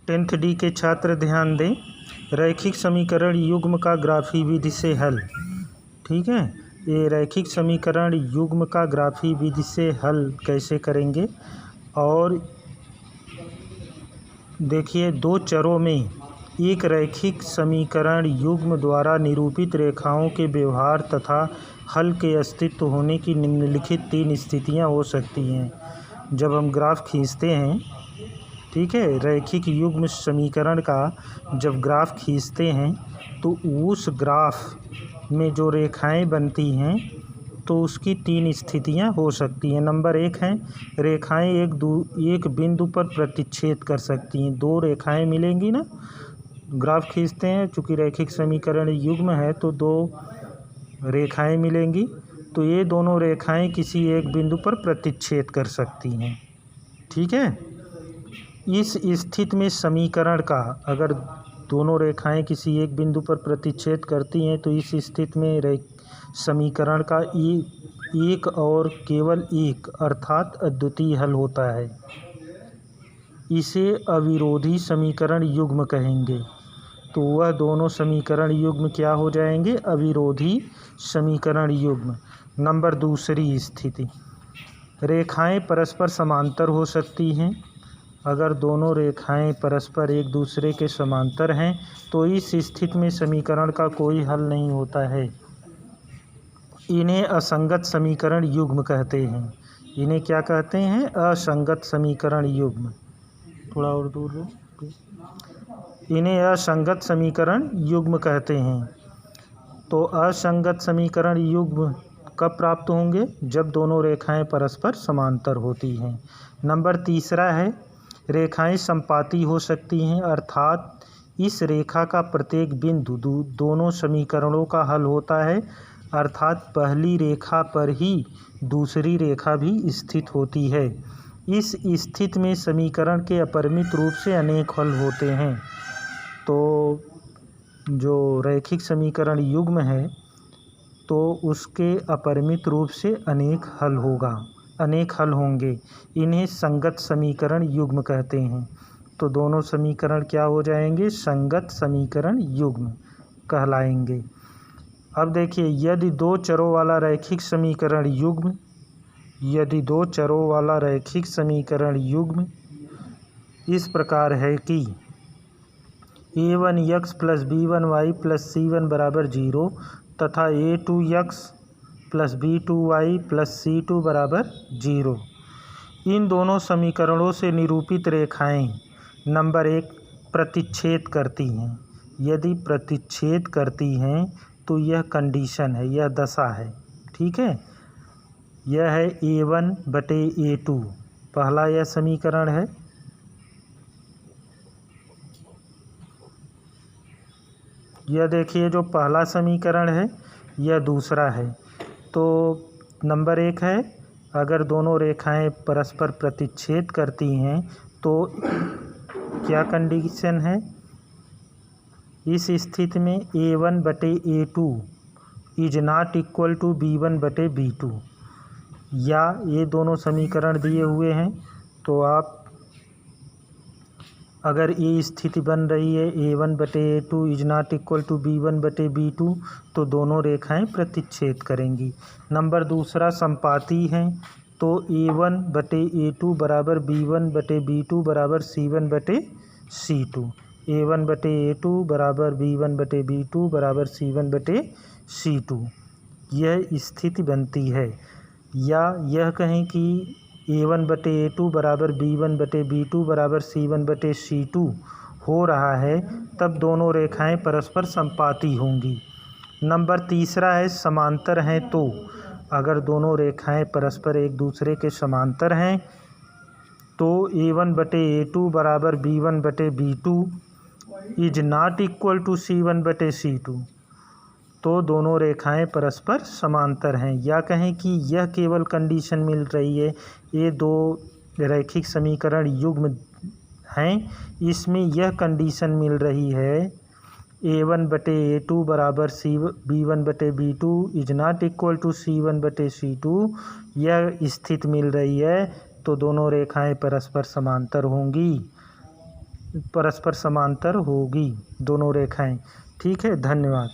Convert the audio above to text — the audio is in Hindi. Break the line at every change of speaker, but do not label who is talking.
10th डी के छात्र ध्यान दें, रैखिक समीकरण युग्म का ग्राफी विधि से हल। ठीक है, ये रैखिक समीकरण युग्म का ग्राफी विधि से हल कैसे करेंगे। और देखिए, दो चरों में एक रैखिक समीकरण युग्म द्वारा निरूपित रेखाओं के व्यवहार तथा हल के अस्तित्व होने की निम्नलिखित 3 स्थितियां हो सकती हैं। जब हम ग्राफ खींचते हैं, ठीक है, रैखिक युग्म समीकरण का जब ग्राफ खींचते हैं तो उस ग्राफ में जो रेखाएं बनती हैं तो उसकी 3 स्थितियां हो सकती हैं। नंबर 1 है, रेखाएं एक बिंदु पर प्रतिच्छेद कर सकती हैं। 2 रेखाएं मिलेंगी ना, ग्राफ खींचते हैं, चूँकि रैखिक समीकरण युग्म है तो 2 रेखाएं मिलेंगी, तो ये दोनों रेखाएं किसी एक बिंदु पर प्रतिच्छेद कर सकती हैं। ठीक है, इस स्थिति में समीकरण का, अगर दोनों रेखाएं किसी एक बिंदु पर प्रतिच्छेद करती हैं तो इस स्थिति में समीकरण का एक और केवल एक अर्थात अद्वितीय हल होता है। इसे अविरोधी समीकरण युग्म कहेंगे। तो वह दोनों समीकरण युग्म क्या हो जाएंगे? अविरोधी समीकरण युग्म। नंबर 2 स्थिति, रेखाएं परस्पर समांतर हो सकती हैं। अगर दोनों रेखाएं परस्पर एक दूसरे के समांतर हैं तो इस स्थिति में समीकरण का कोई हल नहीं होता है। इन्हें असंगत समीकरण युग्म कहते हैं। इन्हें क्या कहते हैं? असंगत समीकरण युग्म। थोड़ा और दूर लो। इन्हें असंगत समीकरण युग्म कहते हैं। तो असंगत समीकरण युग्म कब प्राप्त होंगे? जब दोनों रेखाएं परस्पर समांतर होती हैं। नंबर 3 है, रेखाएं संपाती हो सकती हैं, अर्थात इस रेखा का प्रत्येक बिंदु दोनों समीकरणों का हल होता है, अर्थात पहली रेखा पर ही दूसरी रेखा भी स्थित होती है। इस स्थिति में समीकरण के अपरिमित रूप से अनेक हल होते हैं। तो जो रैखिक समीकरण युग्म है तो उसके अपरिमित रूप से अनेक हल होंगे। इन्हें संगत समीकरण युग्म कहते हैं। तो दोनों समीकरण क्या हो जाएंगे? संगत समीकरण युग्म कहलाएंगे। अब देखिए, यदि दो चरों वाला रैखिक समीकरण युग्म इस प्रकार है कि a1x + b1y + c1 = 0 तथा a2x + b2y + c2 = 0। इन दोनों समीकरणों से निरूपित रेखाएं नंबर 1 प्रतिच्छेद करती हैं। यदि प्रतिच्छेद करती हैं तो यह कंडीशन है, यह दशा है। ठीक है, यह है a1/a2, पहला यह समीकरण है। यह देखिए, जो पहला समीकरण है यह दूसरा है। तो नंबर 1 है, अगर दोनों रेखाएं परस्पर प्रतिच्छेद करती हैं तो क्या कंडीशन है? इस स्थिति में a1/a2 ≠ b1/b2, या ये दोनों समीकरण दिए हुए हैं तो आप, अगर ये स्थिति बन रही है a1/a2 ≠ b1/b2 तो दोनों रेखाएं प्रतिच्छेद करेंगी। नंबर 2 संपाती हैं, तो a1/a2 = b1/b2 = c1/c2। a1/a2 = b1/b2 = c1/c2, यह स्थिति बनती है। या यह कहें कि a1/a2 = b1/b2 = c1/c2 हो रहा है, तब दोनों रेखाएं परस्पर संपाती होंगी। नंबर 3 है, समांतर हैं। तो अगर दोनों रेखाएं परस्पर एक दूसरे के समांतर हैं तो a1/a2 = b1/b2 ≠ c1/c2, तो दोनों रेखाएं परस्पर समांतर हैं। या कहें कि यह केवल कंडीशन मिल रही है, ये दो रैखिक समीकरण युग्म हैं, इसमें यह कंडीशन मिल रही है a1/a2 = b1/b2 ≠ c1/c2, यह स्थिति मिल रही है, तो दोनों रेखाएं परस्पर समांतर होंगी। परस्पर समांतर होगी दोनों रेखाएं। ठीक है, धन्यवाद।